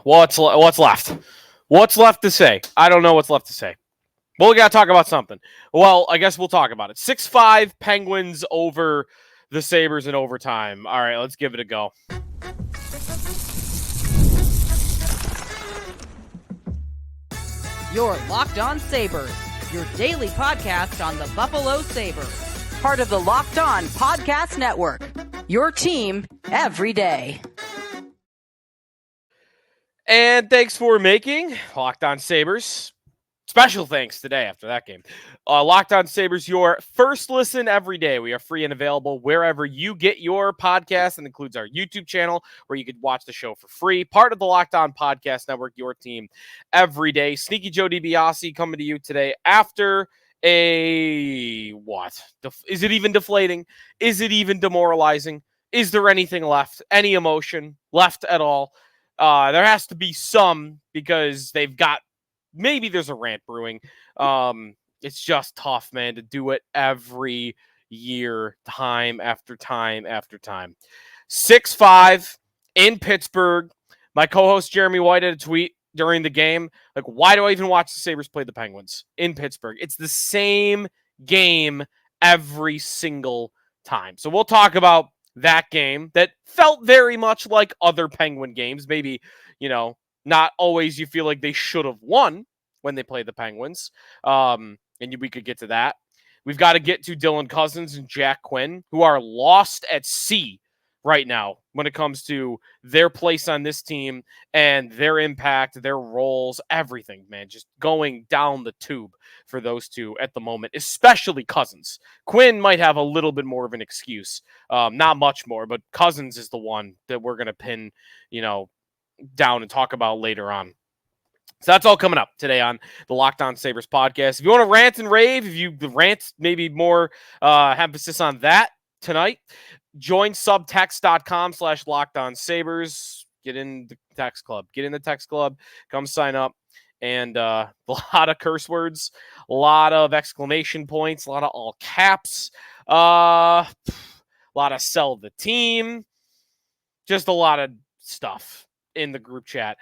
What's left? What's left to say? I don't know what's left to say. Well, we got to talk about something. Well, I guess we'll talk about it. 6-5 Penguins over the Sabres in overtime. All right, let's give it a go. You're Locked On Sabres, your daily podcast on the Buffalo Sabres. Part of the Locked On Podcast Network, your team every day. And thanks for making Locked On Sabres. Special thanks today after that game. Locked On Sabres, your first listen every day. We are free and available wherever you get your podcast, and includes our YouTube channel where you could watch the show for free. Part of the Locked On Podcast Network, your team every day. Sneaky Joe DiBiase coming to you today after a what? Is it even deflating? Is it even demoralizing? Is there anything left? Any emotion left at all? There has to be some, because they've got, maybe there's a rant brewing. It's just tough, man, to do it every year, time after time after time. 6-5 in Pittsburgh. My co-host Jeremy White had a tweet during the game, like, why do I even watch the Sabres play the Penguins in Pittsburgh? It's the same game every single time. So we'll talk about that game that felt very much like other Penguin games. Maybe, not always you feel like they should have won when they played the Penguins. And we could get to that. We've got to get to Dylan Cozens and Jack Quinn, who are lost at sea right now when it comes to their place on this team and their impact, their roles, everything, man. Just going down the tube for those two at the moment, especially Cozens. Quinn might have a little bit more of an excuse. Not much more, but Cozens is the one that we're going to pin, down and talk about later on. So that's all coming up today on the Locked On Sabres podcast. If you want to rant and rave, if you rant, maybe more emphasis on that tonight, join subtext.com/LockedOnSabres. Get in the text club. Get in the text club. Come sign up. And a lot of curse words, a lot of exclamation points, a lot of all caps, a lot of sell the team, just a lot of stuff in the group chat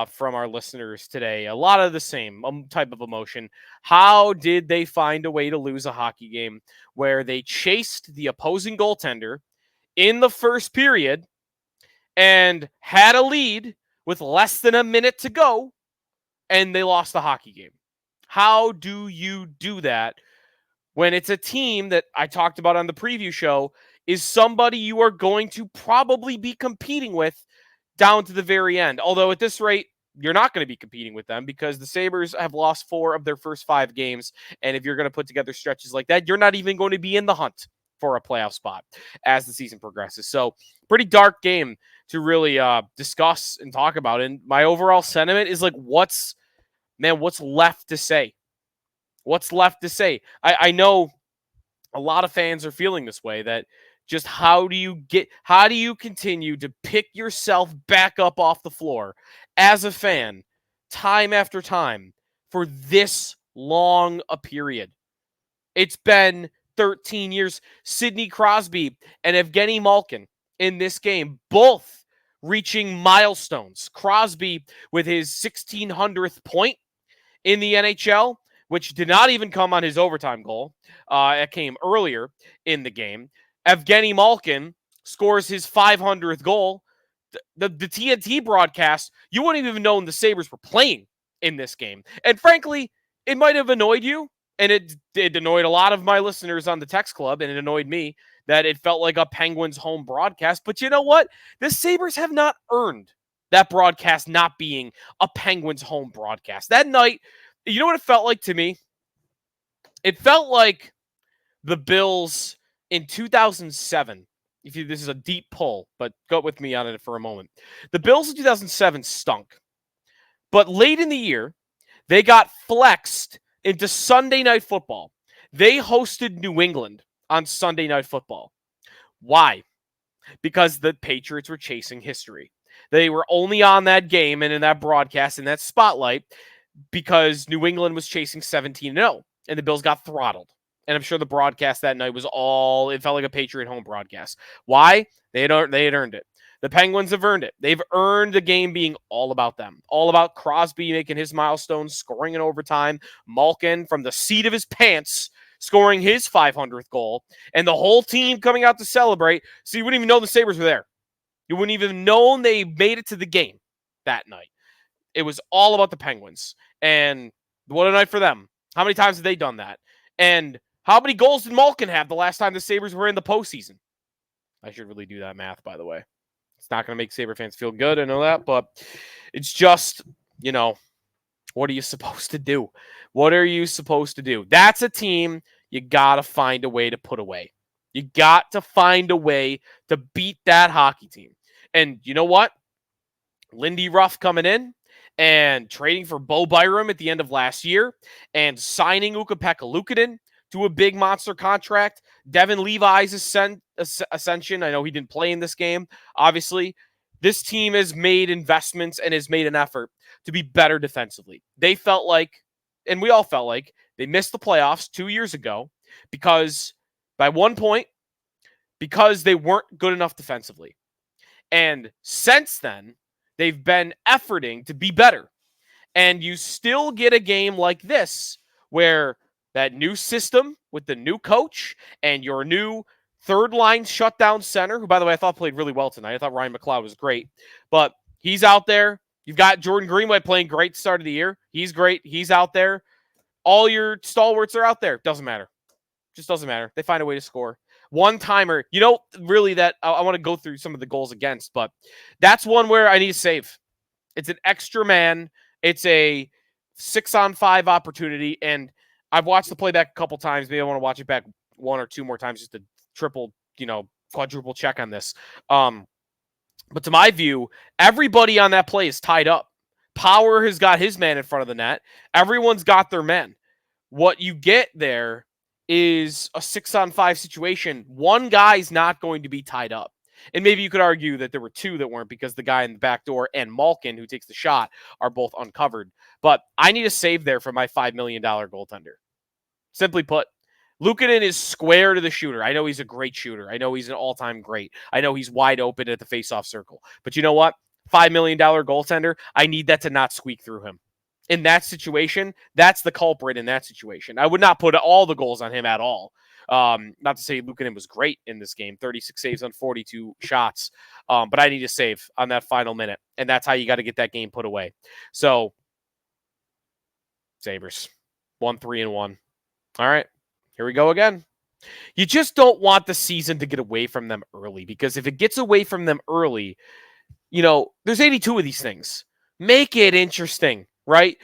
from our listeners today. A lot of the same type of emotion. How did they find a way to lose a hockey game where they chased the opposing goaltender in the first period and had a lead with less than a minute to go, and they lost the hockey game? How do you do that when it's a team that I talked about on the preview show is somebody you are going to probably be competing with down to the very end? Although at this rate, you're not going to be competing with them, because the Sabres have lost 4 of their first 5 games. And if you're going to put together stretches like that, you're not even going to be in the hunt for a playoff spot as the season progresses. So pretty dark game to really discuss and talk about. And my overall sentiment is like, what's left to say? What's left to say? I know a lot of fans are feeling this way, that just how do you continue to pick yourself back up off the floor as a fan time after time for this long a period? It's been 13 years. Sidney Crosby and Evgeni Malkin in this game, both reaching milestones. Crosby with his 1600th point in the NHL, which did not even come on his overtime goal. It came earlier in the game. Evgeni Malkin scores his 500th goal. The TNT broadcast, you wouldn't even known the Sabres were playing in this game. And frankly, it might have annoyed you, and it annoyed a lot of my listeners on the text club, and it annoyed me that it felt like a Penguins home broadcast. But you know what? The Sabres have not earned that broadcast not being a Penguins home broadcast. That night, you know what it felt like to me? It felt like the Bills in 2007. This is a deep pull, but go with me on it for a moment. The Bills in 2007 stunk. But late in the year, they got flexed into Sunday Night Football. They hosted New England on Sunday Night Football. Why? Because the Patriots were chasing history. They were only on that game and in that broadcast, in that spotlight, because New England was chasing 17-0, and the Bills got throttled. And I'm sure the broadcast that night it felt like a Patriot home broadcast. Why? They had earned it. The Penguins have earned it. They've earned the game being all about them, all about Crosby making his milestones, scoring in overtime, Malkin from the seat of his pants scoring his 500th goal, and the whole team coming out to celebrate. So you wouldn't even know the Sabres were there. You wouldn't even know they made it to the game that night. It was all about the Penguins. And what a night for them. How many times have they done that? And how many goals did Malkin have the last time the Sabres were in the postseason? I should really do that math, by the way. It's not going to make Sabre fans feel good, I know that, but it's just, what are you supposed to do? What are you supposed to do? That's a team you got to find a way to put away. You got to find a way to beat that hockey team. And you know what? Lindy Ruff coming in and trading for Bo Byram at the end of last year and signing Ukko-Pekka Luukkonen to a big monster contract. Devin Levi's ascension. I know he didn't play in this game, obviously. This team has made investments and has made an effort to be better defensively. They felt like, and we all felt like, they missed the playoffs 2 years ago because, by one point, because they weren't good enough defensively. And since then, they've been efforting to be better. And you still get a game like this where that new system with the new coach and your new third-line shutdown center, who, by the way, I thought played really well tonight. I thought Ryan McLeod was great. But he's out there. You've got Jordan Greenway playing great start of the year. He's great. He's out there. All your stalwarts are out there. Doesn't matter. Just doesn't matter. They find a way to score. One-timer. Really that I want to go through some of the goals against, but that's one where I need to save. It's an extra man. It's a 6-on-5 opportunity, and I've watched the playback a couple times. Maybe I want to watch it back one or two more times just to triple, quadruple check on this. But to my view, everybody on that play is tied up. Power has got his man in front of the net. Everyone's got their men. What you get there is a 6-on-5 situation. One guy's not going to be tied up. And maybe you could argue that there were two that weren't because the guy in the back door and Malkin, who takes the shot, are both uncovered. But I need a save there for my $5 million goaltender. Simply put, Luukkonen is square to the shooter. I know he's a great shooter. I know he's an all-time great. I know he's wide open at the face-off circle. But you know what? $5 million goaltender, I need that to not squeak through him. In that situation, that's the culprit in that situation. I would not put all the goals on him at all. Not to say Luukkonen was great in this game, 36 saves on 42 shots. But I need a save on that final minute. And that's how you got to get that game put away. So, Sabres, 1-3-1. All right, here we go again. You just don't want the season to get away from them early, because if it gets away from them early, there's 82 of these things. Make it interesting, right?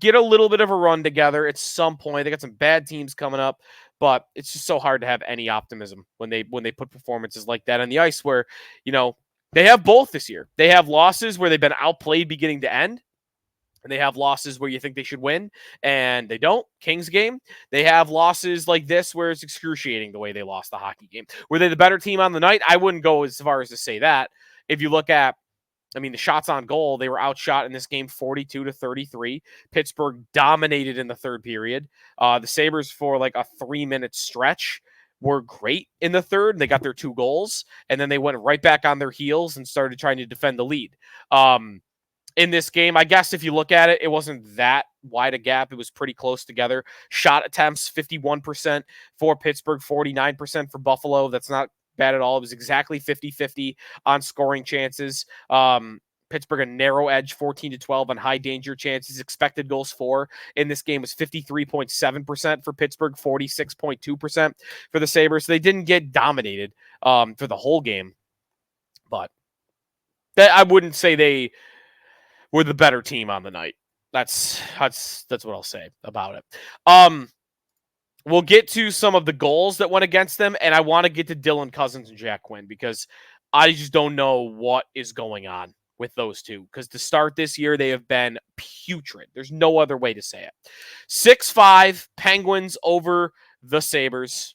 Get a little bit of a run together at some point. They got some bad teams coming up, but it's just so hard to have any optimism when they put performances like that on the ice where, they have both this year. They have losses where they've been outplayed beginning to end, and they have losses where you think they should win, and they don't. Kings game. They have losses like this where it's excruciating the way they lost the hockey game. Were they the better team on the night? I wouldn't go as far as to say that. If you look at, the shots on goal, they were outshot in this game 42-33. Pittsburgh dominated in the third period. The Sabres, for like a 3-minute stretch, were great in the third. They got their 2 goals, and then they went right back on their heels and started trying to defend the lead. In this game, I guess if you look at it, it wasn't that wide a gap. It was pretty close together. Shot attempts, 51% for Pittsburgh, 49% for Buffalo. That's not bad at all. It was exactly 50-50 on scoring chances. Pittsburgh a narrow edge, 14-12 on high danger chances. Expected goals for in this game was 53.7% for Pittsburgh, 46.2% for the Sabres. So they didn't get dominated for the whole game, but I wouldn't say they were the better team on the night. That's what I'll say about it. We'll get to some of the goals that went against them, and I want to get to Dylan Cozens and Jack Quinn because I just don't know what is going on with those two. Because to start this year, they have been putrid. There's no other way to say it. 6-5 Penguins over the Sabres.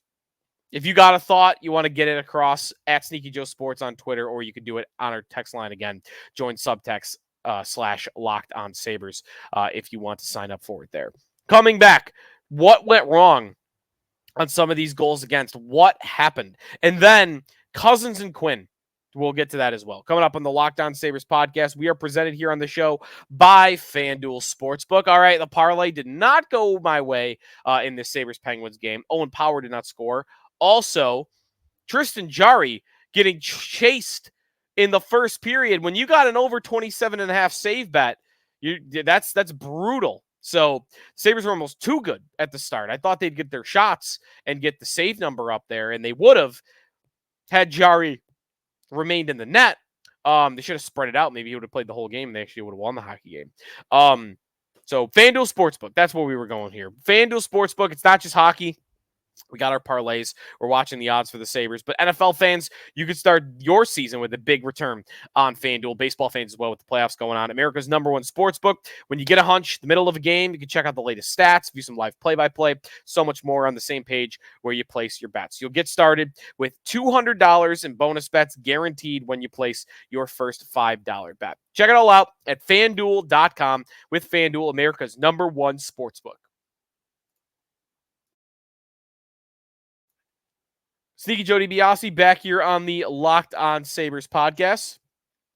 If you got a thought, you want to get it across at Sneaky Joe Sports on Twitter, or you could do it on our text line again. Join subtext /Locked On Sabres if you want to sign up for it there. Coming back, what went wrong on some of these goals against? What happened? And then Cozens and Quinn. We'll get to that as well. Coming up on the Locked On Sabres podcast, we are presented here on the show by FanDuel Sportsbook. All right, the parlay did not go my way in this Sabres-Penguins game. Owen Power did not score. Also, Tristan Jarry getting chased in the first period. When you got an over 27.5 save bet, that's brutal. So Sabres were almost too good at the start. I thought they'd get their shots and get the save number up there, and they would have had Jarry remained in the net. They should have spread it out. Maybe he would have played the whole game and they actually would have won the hockey game. So FanDuel Sportsbook, that's where we were going here. FanDuel Sportsbook, it's not just hockey. We got our parlays. We're watching the odds for the Sabres. But NFL fans, you could start your season with a big return on FanDuel. Baseball fans as well with the playoffs going on. America's #1 sportsbook. When you get a hunch, the middle of a game, you can check out the latest stats, view some live play-by-play, so much more on the same page where you place your bets. You'll get started with $200 in bonus bets guaranteed when you place your first $5 bet. Check it all out at FanDuel.com with FanDuel, America's #1 sportsbook. Sneaky Joe DiBiase back here on the Locked On Sabres podcast.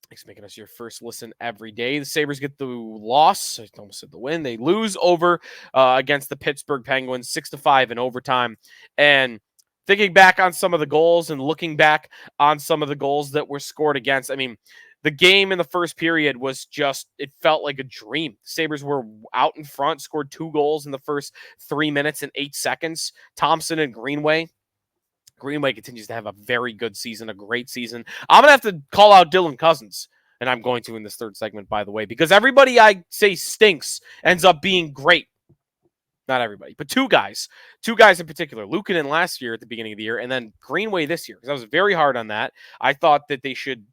Thanks for making us your first listen every day. The Sabres get the loss. I almost said the win. They lose over against the Pittsburgh Penguins, 6-5 in overtime. And thinking back on some of the goals and looking back on some of the goals that were scored against, I mean, the game in the first period was just, it felt like a dream. Sabres were out in front, scored 2 goals in the first 3 minutes and 8 seconds. Thompson and Greenway continues to have a very good season, a great season. I'm going to have to call out Dylan Cozens, and I'm going to in this third segment, by the way, because everybody I say stinks ends up being great. Not everybody, but two guys in particular. Luukkonen last year at the beginning of the year, and then Greenway this year, because I was very hard on that. I thought that they should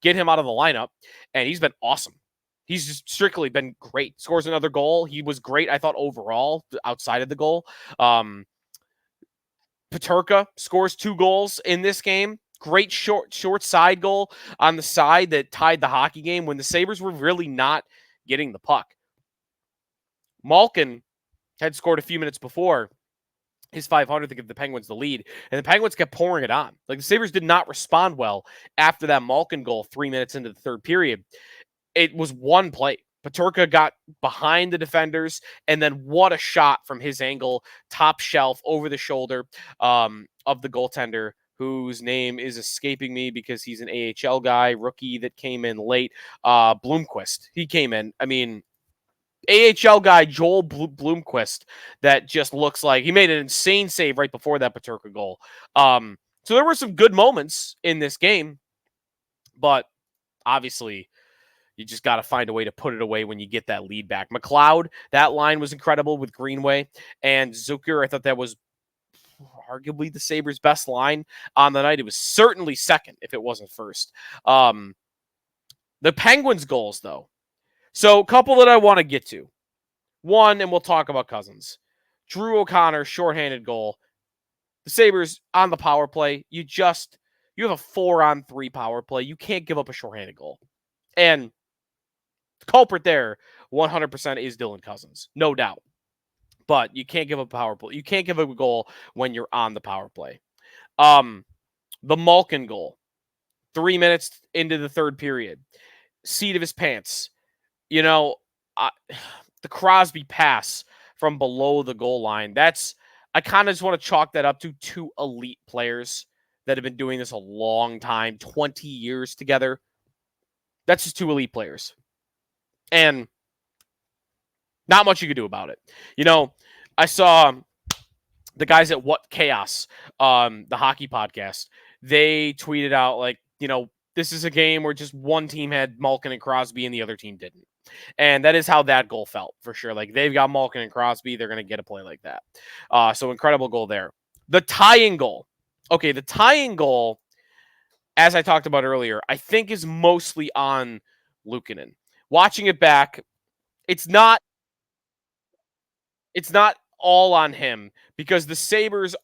get him out of the lineup, and he's been awesome. He's just strictly been great. Scores another goal. He was great, I thought, overall, outside of the goal. Peterka scores 2 goals in this game. Great short side goal on the side that tied the hockey game when the Sabres were really not getting the puck. Malkin had scored a few minutes before his 500th to give the Penguins the lead, and the Penguins kept pouring it on. Like, the Sabres did not respond well after that Malkin goal 3 minutes into the third period. It was one play. Peterka got behind the defenders, and then what a shot from his angle, top shelf, over the shoulder of the goaltender, whose name is escaping me because he's an AHL guy, rookie that came in late, Bloomquist. He came in. I mean, AHL guy Joel Bloomquist that just looks like he made an insane save right before that Peterka goal. So there were some good moments in this game, but obviously you just got to find a way to put it away when you get that lead back. McLeod, that line was incredible with Greenway and Zucker. I thought that was arguably the Sabres' best line on the night. It was certainly second if it wasn't first. The Penguins' goals, though. So a couple that I want to get to. One, and we'll talk about Cozens. Drew O'Connor, shorthanded goal. The Sabres on the power play, you have a 4-on-3 power play. You can't give up a shorthanded goal. And the culprit there, 100% is Dylan Cozens, no doubt. But you can't give up a power play. You can't give up a goal when you're on the power play. The Malkin goal, 3 minutes into the third period, seat of his pants. You know, the Crosby pass from below the goal line. I kind of just want to chalk that up to 2 elite players that have been doing this a long time, 20 years together. That's just 2 elite players. And not much you could do about it. You know, I saw the guys at What Chaos, the hockey podcast, they tweeted out, like, you know, this is a game where just one team had Malkin and Crosby and the other team didn't. And that is how that goal felt, for sure. Like, they've got Malkin and Crosby. They're going to get a play like that. So incredible goal there. The tying goal. Okay, the tying goal, as I talked about earlier, I think is mostly on Luukkonen. Watching it back, it's not all on him because the Sabres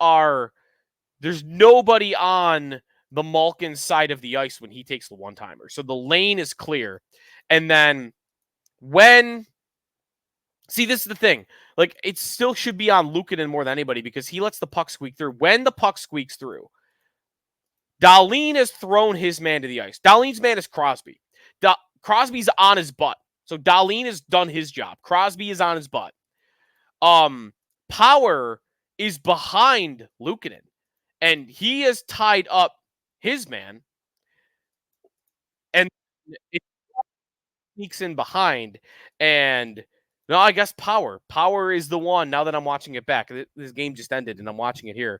there's nobody on the Malkin side of the ice when he takes the one-timer. So the lane is clear. And then see, this is the thing. Like, it still should be on Luukkonen more than anybody because he lets the puck squeak through. When the puck squeaks through, Dahlin has thrown his man to the ice. Dahlin's man is Crosby. Crosby's on his butt. So Dahlin has done his job. Crosby is on his butt. Power is behind Luukkonen, and he has tied up his man, and it sneaks in behind. And no, I guess Power is the one. Now that I'm watching it back, this game just ended, and I'm watching it here.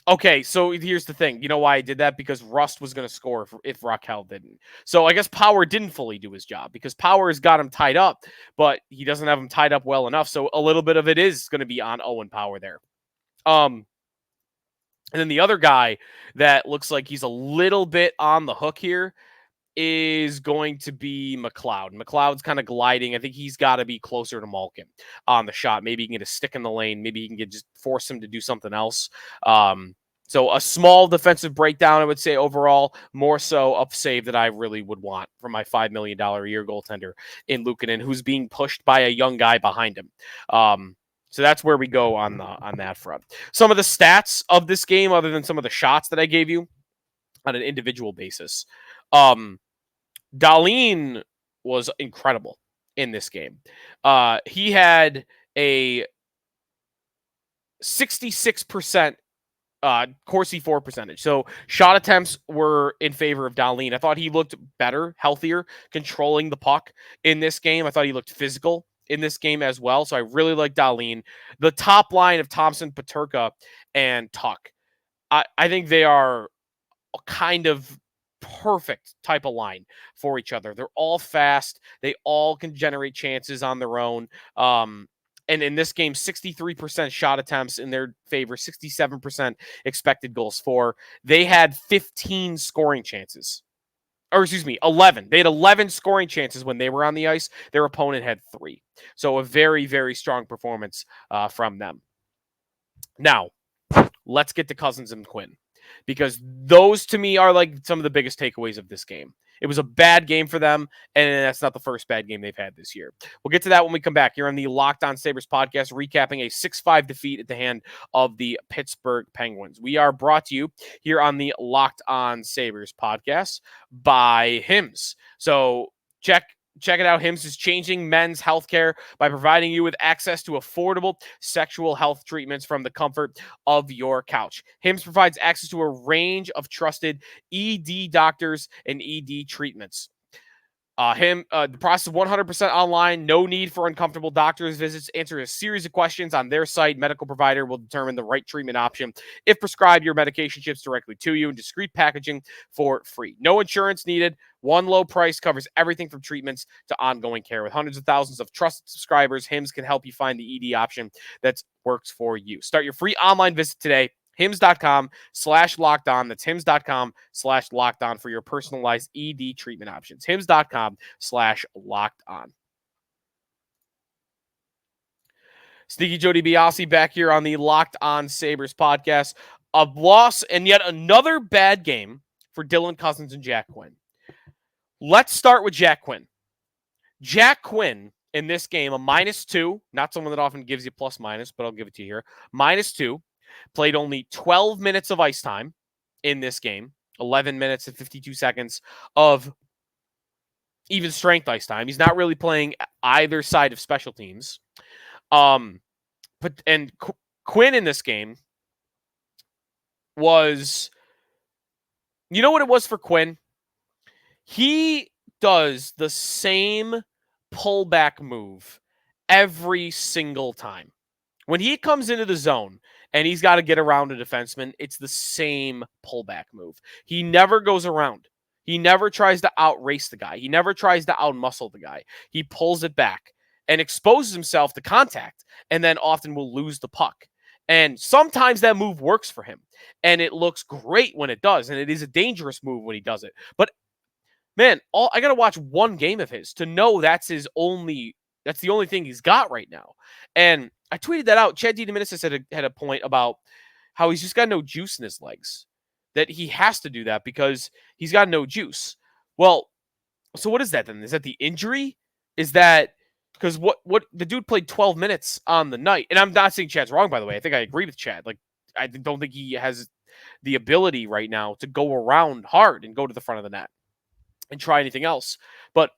Okay, so here's the thing. You know why I did that? Because Rust was going to score if Raquel didn't. So I guess Power didn't fully do his job because Power has got him tied up, but he doesn't have him tied up well enough. So a little bit of it is going to be on Owen Power there. And then the other guy that looks like he's a little bit on the hook here is going to be McLeod. McLeod's kind of gliding. I think he's got to be closer to Malkin on the shot. Maybe he can get a stick in the lane. Maybe he can just force him to do something else. So a small defensive breakdown, I would say overall, more so a save that I really would want from my $5 million a year goaltender in Luukkonen, who's being pushed by a young guy behind him. So that's where we go on that front. Some of the stats of this game, other than some of the shots that I gave you on an individual basis. Dahlin was incredible in this game. He had a 66% Corsi 4 percentage. So shot attempts were in favor of Dahlin. I thought he looked better, healthier, controlling the puck in this game. I thought he looked physical in this game as well. So I really like Dahlin. The top line of Thompson, Peterka, and Tuck. I think they are kind of perfect type of line for each other. They're all fast. They all can generate chances on their own. And in this game, 63% shot attempts in their favor, 67% expected goals for. They had 15 scoring chances. Or excuse me, 11. They had 11 scoring chances when they were on the ice. Their opponent had 3. So a very, very strong performance from them. Now, let's get to Cozens and Quinn, because those to me are like some of the biggest takeaways of this game. It was a bad game for them, and that's not the first bad game they've had this year. We'll get to that when we come back here on the Locked On Sabres podcast, recapping a 6-5 defeat at the hand of the Pittsburgh Penguins. We are brought to you here on the Locked On Sabres podcast by Hims. So check it out. Hims is changing men's healthcare by providing you with access to affordable sexual health treatments from the comfort of your couch. Hims provides access to a range of trusted ED doctors and ED treatments. The process is 100% online. No need for uncomfortable doctor's visits. Answer a series of questions on their site. Medical provider will determine the right treatment option. If prescribed, your medication ships directly to you in discreet packaging for free. No insurance needed. One low price covers everything from treatments to ongoing care. With hundreds of thousands of trusted subscribers, Hims can help you find the ED option that works for you. Start your free online visit today. Hims.com/lockedon. That's Hims.com/lockedon for your personalized ED treatment options. Hims.com/lockedon. Sneaky Joe DiBiase back here on the Locked On Sabres podcast. A loss and yet another bad game for Dylan Cozens and Jack Quinn. Let's start with Jack Quinn. Jack Quinn in this game, a -2. Not someone that often gives you plus minus, but I'll give it to you here. -2. Played only 12 minutes of ice time in this game. 11 minutes and 52 seconds of even strength ice time. He's not really playing either side of special teams. Quinn in this game was, you know what it was for Quinn? He does the same pullback move every single time. When he comes into the zone and he's got to get around a defenseman, it's the same pullback move. He never goes around. He never tries to outrace the guy. He never tries to outmuscle the guy. He pulls it back and exposes himself to contact, and then often will lose the puck. And sometimes that move works for him, and it looks great when it does, and it is a dangerous move when he does it. But man, I got to watch one game of his to know that's the only thing he's got right now. And I tweeted that out. Chad DiDomenicis had a point about how he's just got no juice in his legs, that he has to do that because he's got no juice. Well, so what is that then? Is that the injury? Is that because what the dude played 12 minutes on the night? And I'm not saying Chad's wrong, by the way. I think I agree with Chad. Like, I don't think he has the ability right now to go around hard and go to the front of the net and try anything else. But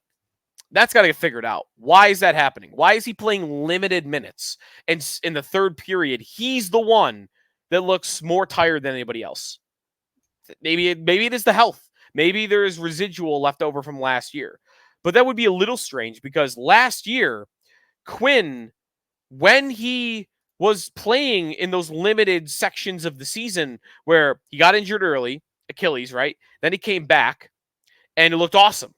that's got to get figured out. Why is that happening? Why is he playing limited minutes? And in the third period, he's the one that looks more tired than anybody else. Maybe it is the health. Maybe there is residual left over from last year. But that would be a little strange because last year, Quinn, when he was playing in those limited sections of the season where he got injured early, Achilles, right? Then he came back and it looked awesome.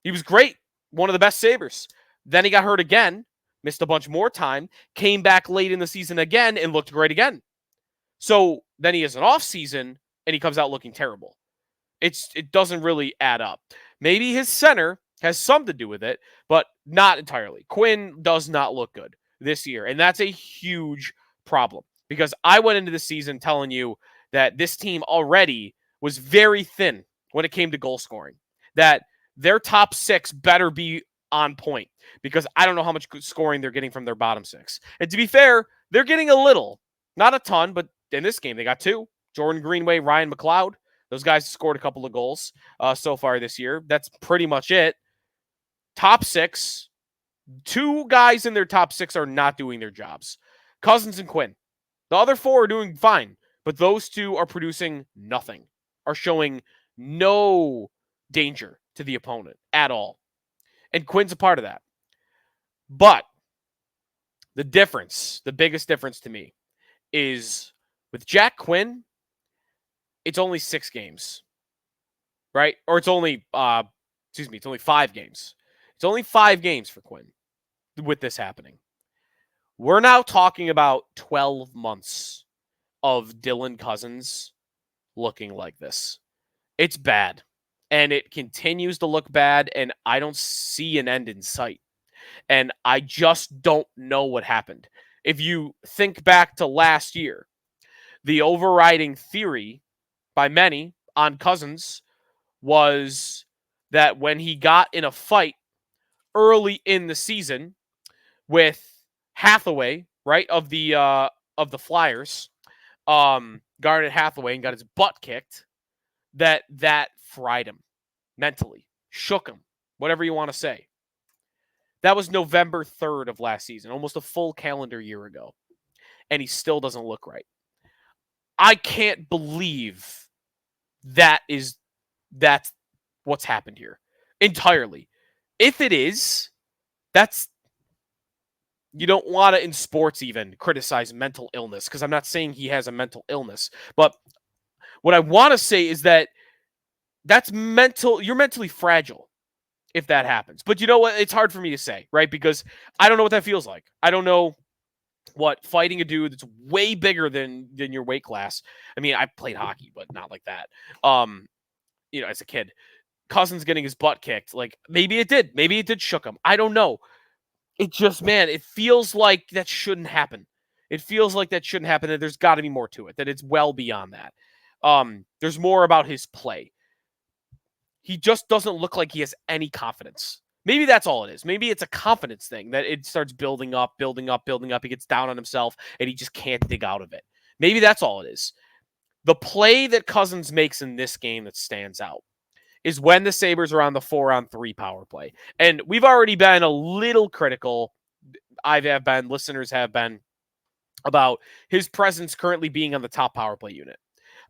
He was great. One of the best Sabres. Then he got hurt again, missed a bunch more time, came back late in the season again and looked great again. So then he has an off season and he comes out looking terrible. It doesn't really add up. Maybe his center has something to do with it, but not entirely. Quinn does not look good this year, and that's a huge problem because I went into the season telling you that this team already was very thin when it came to goal scoring, that their top six better be on point because I don't know how much scoring they're getting from their bottom six. And to be fair, they're getting a little, not a ton, but in this game, they got two. Jordan Greenway, Ryan McLeod. Those guys scored a couple of goals so far this year. That's pretty much it. Top six, two guys in their top six are not doing their jobs. Cozens and Quinn. The other four are doing fine, but those two are producing nothing, are showing no danger to the opponent at all. And Quinn's a part of that. But the difference, the biggest difference to me, is with Jack Quinn, it's only 6 games, right? Or it's only, it's only 5 games. It's only 5 games for Quinn with this happening. We're now talking about 12 months of Dylan Cozens looking like this. It's bad. And it continues to look bad, and I don't see an end in sight. And I just don't know what happened. If you think back to last year, the overriding theory by many on Cozens was that when he got in a fight early in the season with Hathaway, right, of the Flyers, guarded Hathaway and got his butt kicked, that fried him mentally, shook him, whatever you want to say. That was November 3rd of last season, almost a full calendar year ago, and he still doesn't look right. I can't believe that's what's happened here entirely. If it is, you don't want to in sports even criticize mental illness, because I'm not saying he has a mental illness, but what I want to say is that that's mental. You're mentally fragile if that happens. But you know what? It's hard for me to say, right? Because I don't know what that feels like. I don't know what fighting a dude that's way bigger than your weight class. I mean, I played hockey, but not like that. As a kid, Cozens getting his butt kicked, like maybe it did shook him. I don't know. It just, man, it feels like that shouldn't happen. It feels like that shouldn't happen. That there's got to be more to it. That it's well beyond that. There's more about his play. He just doesn't look like he has any confidence. Maybe that's all it is. Maybe it's a confidence thing that it starts building up. He gets down on himself and he just can't dig out of it. Maybe that's all it is. The play that Cozens makes in this game that stands out is when the Sabres are on the 4-on-3 power play. And we've already been a little critical. Listeners have been, about his presence currently being on the top power play unit.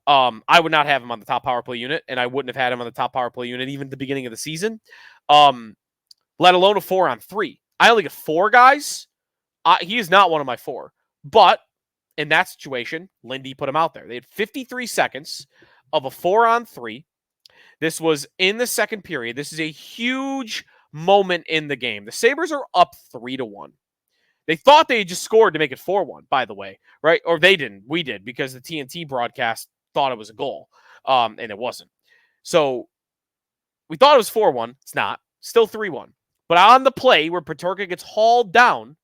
I would not have him on the top power play unit, and I wouldn't have had him on the top power play unit even at the beginning of the season, let alone a 4-on-3. I only get 4 guys. He is not one of my 4. But in that situation, Lindy put him out there. They had 53 seconds of a 4-on-3. This was in the second period. This is a huge moment in the game. The Sabres are up 3-1. They thought they had just scored to make it 4-1, by the way, right? Or they didn't. We did, because the TNT broadcast thought it was a goal, and it wasn't. So we thought it was 4-1. It's not. Still 3-1. But on the play where Peterka gets hauled down,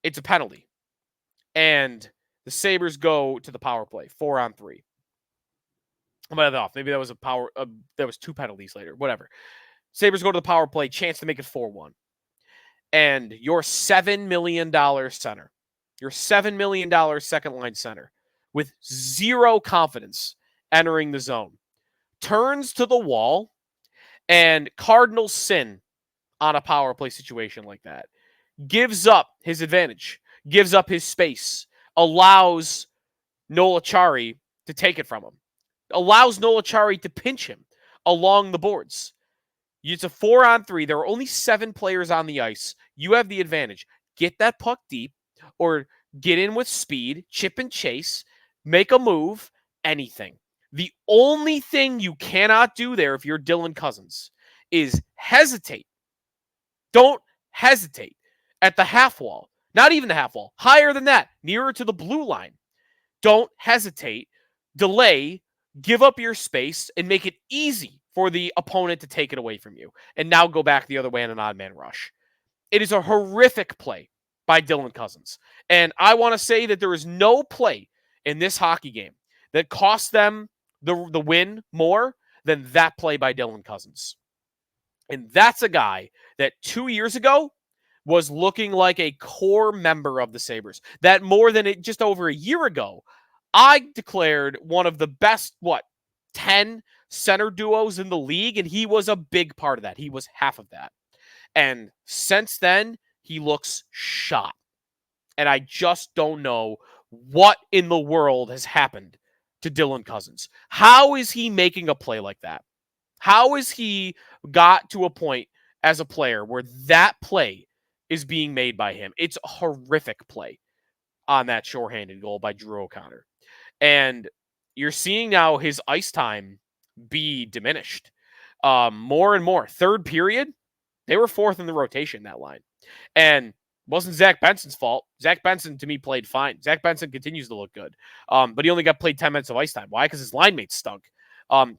it's a penalty. And the Sabres go to the power play, 4-on-3. I'm going to off. Maybe that was there was 2 penalties later. Whatever. Sabres go to the power play, chance to make it 4-1. And your $7 million center, your $7 million second line center, with zero confidence entering the zone, turns to the wall, and Cardinals sin on a power play situation like that. Gives up his advantage, gives up his space, allows Noel Acciari to take it from him, allows Noel Acciari to pinch him along the boards. It's a 4-on-3. There are only 7 players on the ice. You have the advantage. Get that puck deep or get in with speed, chip and chase, make a move, anything. The only thing you cannot do there if you're Dylan Cozens is hesitate. Don't hesitate at the half wall. Not even the half wall. Higher than that. Nearer to the blue line. Don't hesitate. Delay. Give up your space and make it easy for the opponent to take it away from you. And now go back the other way in an odd man rush. It is a horrific play by Dylan Cozens. And I want to say that there is no play in this hockey game that cost them the win more than that play by Dylan Cozens. And that's a guy that 2 years ago was looking like a core member of the Sabres. That more than just over a year ago, I declared one of the best, 10 center duos in the league, and he was a big part of that. He was half of that. And since then, he looks shot. And I just don't know what in the world has happened to Dylan Cozens. How is he making a play like that? How is he got to a point as a player where that play is being made by him? It's a horrific play on that shorthanded goal by Drew O'Connor. And you're seeing now his ice time be diminished more and more. Third period, they were 4th in the rotation, that line. And wasn't Zach Benson's fault. Zach Benson, to me, played fine. Zach Benson continues to look good. But he only got played 10 minutes of ice time. Why? Because his line mates stunk.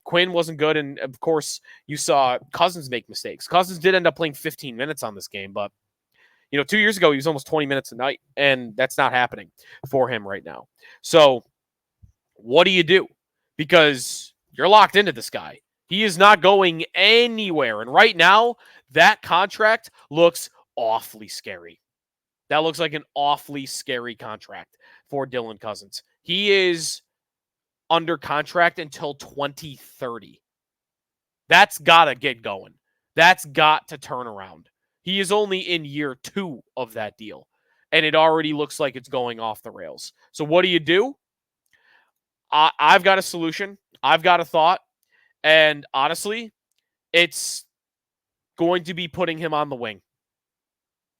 Quinn wasn't good, and of course, you saw Cozens make mistakes. Cozens did end up playing 15 minutes on this game, but 2 years ago, he was almost 20 minutes a night, and that's not happening for him right now. So what do you do? Because you're locked into this guy. He is not going anywhere, and right now, that contract looks awfully scary. That looks like an awfully scary contract for Dylan Cozens. He is under contract until 2030. That's got to get going. That's got to turn around. He is only in year 2 of that deal, and it already looks like it's going off the rails. So what do? I've got a solution. I've got a thought, and honestly, it's going to be putting him on the wing.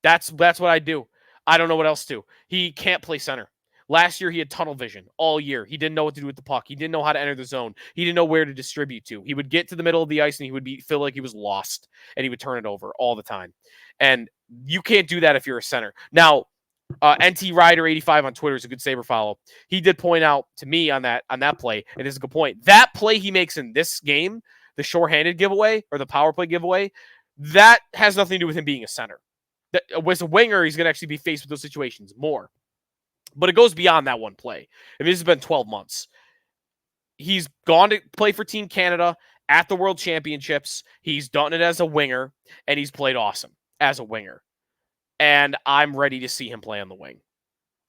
That's what I do. I don't know what else to. He can't play center. Last year, he had tunnel vision all year. He didn't know what to do with the puck. He didn't know how to enter the zone. He didn't know where to distribute to. He would get to the middle of the ice and he would feel like he was lost, and he would turn it over all the time. And you can't do that if you're a center. Now, NT Rider 85 on Twitter is a good Sabre follow. He did point out to me on that play, and it's a good point. That play he makes in this game, the shorthanded giveaway or the power play giveaway, that has nothing to do with him being a center. As a winger, he's going to actually be faced with those situations more. But it goes beyond that one play. I mean, this has been 12 months. He's gone to play for Team Canada at the World Championships. He's done it as a winger, and he's played awesome as a winger. And I'm ready to see him play on the wing.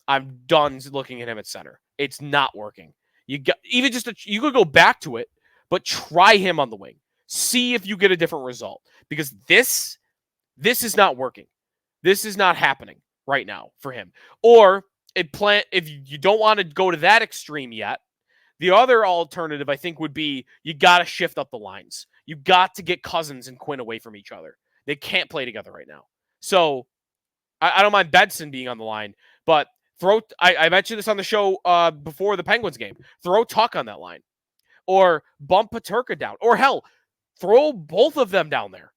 I'm done looking at him at center. It's not working. You could go back to it, but try him on the wing. See if you get a different result. Because this is not working. This is not happening right now for him. Or if you don't want to go to that extreme yet, the other alternative I think would be you got to shift up the lines. You got to get Cozens and Quinn away from each other. They can't play together right now. So I don't mind Benson being on the line, but I mentioned this on the show before the Penguins game. Throw Tuck on that line, or bump Peterka down, or hell, throw both of them down there.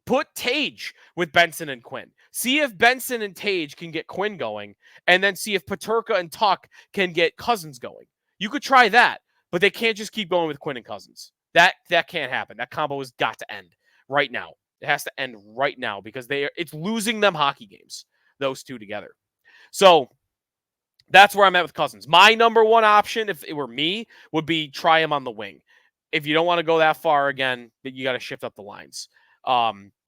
Put Tage with Benson and Quinn. See if Benson and Tage can get Quinn going, and then see if Peterka and Tuck can get Cozens going. You could try that, but they can't just keep going with Quinn and Cozens. That can't happen. That combo has got to end right now. It has to end right now because it's losing them hockey games, those two together. So that's where I'm at with Cozens. My number one option, if it were me, would be try him on the wing. If you don't want to go that far again, you got to shift up the lines.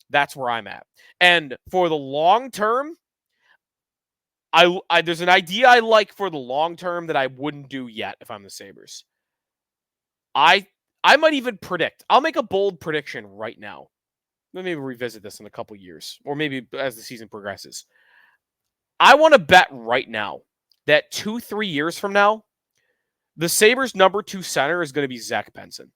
That's where I'm at. And for the long term, there's an idea I like for the long term that I wouldn't do yet if I'm the Sabres. I might even predict. I'll make a bold prediction right now. Maybe revisit this in a couple years, or maybe as the season progresses. I want to bet right now that 2-3 years from now, the Sabres' number 2 center is going to be Zach Benson.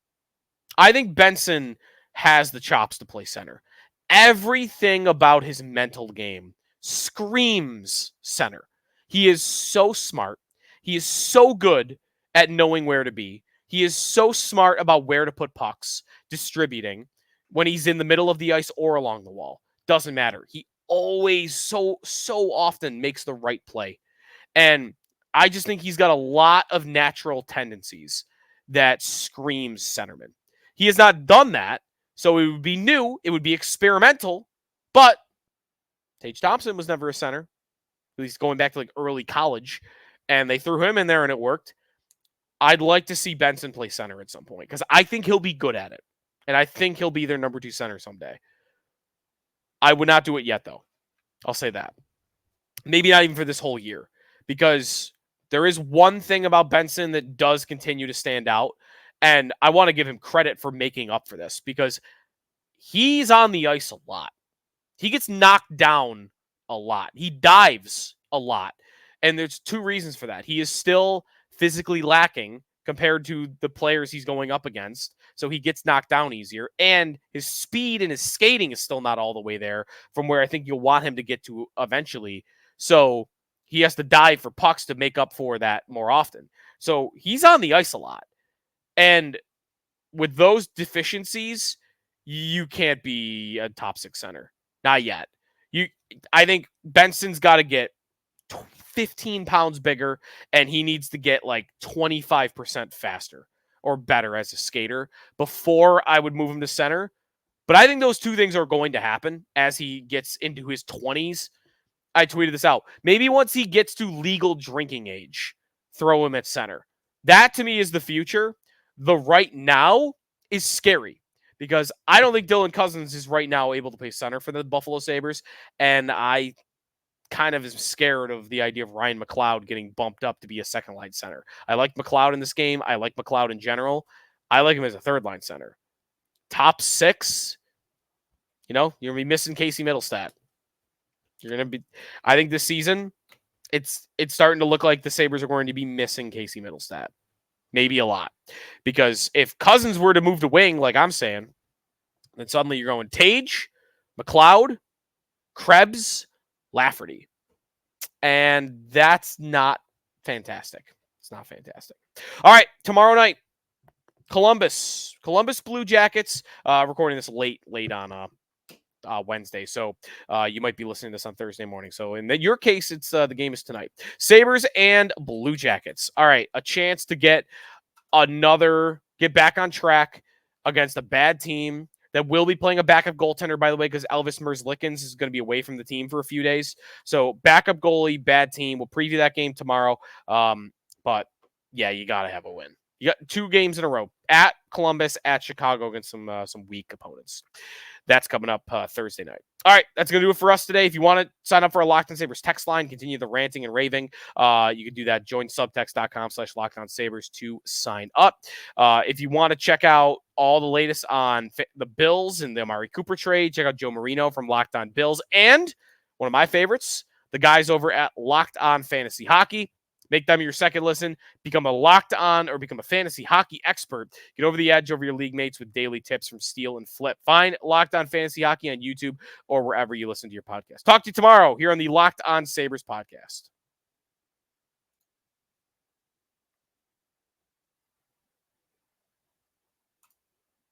I think Benson has the chops to play center. Everything about his mental game screams center. He is so smart. He is so good at knowing where to be. He is so smart about where to put pucks, distributing when he's in the middle of the ice or along the wall. Doesn't matter. He always so often makes the right play. And I just think he's got a lot of natural tendencies that screams centerman. He has not done that, so it would be new. It would be experimental, but Tage Thompson was never a center. At least going back to like early college, and they threw him in there and it worked. I'd like to see Benson play center at some point because I think he'll be good at it. And I think he'll be their number 2 center someday. I would not do it yet, though. I'll say that. Maybe not even for this whole year. Because there is one thing about Benson that does continue to stand out. And I want to give him credit for making up for this. Because he's on the ice a lot. He gets knocked down a lot. He dives a lot. And there's 2 reasons for that. He is still physically lacking compared to the players he's going up against. So he gets knocked down easier. And his speed and his skating is still not all the way there from where I think you'll want him to get to eventually. So he has to dive for pucks to make up for that more often. So he's on the ice a lot. And with those deficiencies, you can't be a top 6 center. Not yet. I think Benson's got to get 15 pounds bigger, and he needs to get like 25% faster or better as a skater before I would move him to center. But I think those 2 things are going to happen as he gets into his 20s. I tweeted this out. Maybe once he gets to legal drinking age, throw him at center. That to me is the future. The right now is scary because I don't think Dylan Cozens is right now able to play center for the Buffalo Sabres. And I kind of is scared of the idea of Ryan McLeod getting bumped up to be a second-line center. I like McLeod in this game. I like McLeod in general. I like him as a third-line center. Top 6, you're going to be missing Casey Middlestat. You're going to be, I think this season, it's starting to look like the Sabres are going to be missing Casey Middlestat. Maybe a lot. Because if Cozens were to move to wing, like I'm saying, then suddenly you're going Tage, McLeod, Krebs, Lafferty. And that's not fantastic. It's not fantastic. All right, tomorrow night, Columbus Blue Jackets. Recording this late on Wednesday, so you might be listening to this on Thursday morning. So in your case, it's the game is tonight. Sabres and Blue Jackets. All right, a chance to get back on track against a bad team that will be playing a backup goaltender, by the way, because Elvis Merzlikins is going to be away from the team for a few days. So backup goalie, bad team. We'll preview that game tomorrow. But yeah, you got to have a win. You got 2 games in a row at Columbus, at Chicago against some weak opponents. That's coming up Thursday night. All right, that's going to do it for us today. If you want to sign up for our Locked On Sabres text line, continue the ranting and raving, you can do that. Join subtext.com/LockedOnSabres to sign up. If you want to check out all the latest on the Bills and the Amari Cooper trade, check out Joe Marino from Locked On Bills. And one of my favorites, the guys over at Locked On Fantasy Hockey. Make them your second listen. Become a Locked On or become a fantasy hockey expert. Get over the edge over your league mates with daily tips from Steal and Flip. Find Locked On Fantasy Hockey on YouTube or wherever you listen to your podcast. Talk to you tomorrow here on the Locked On Sabres podcast.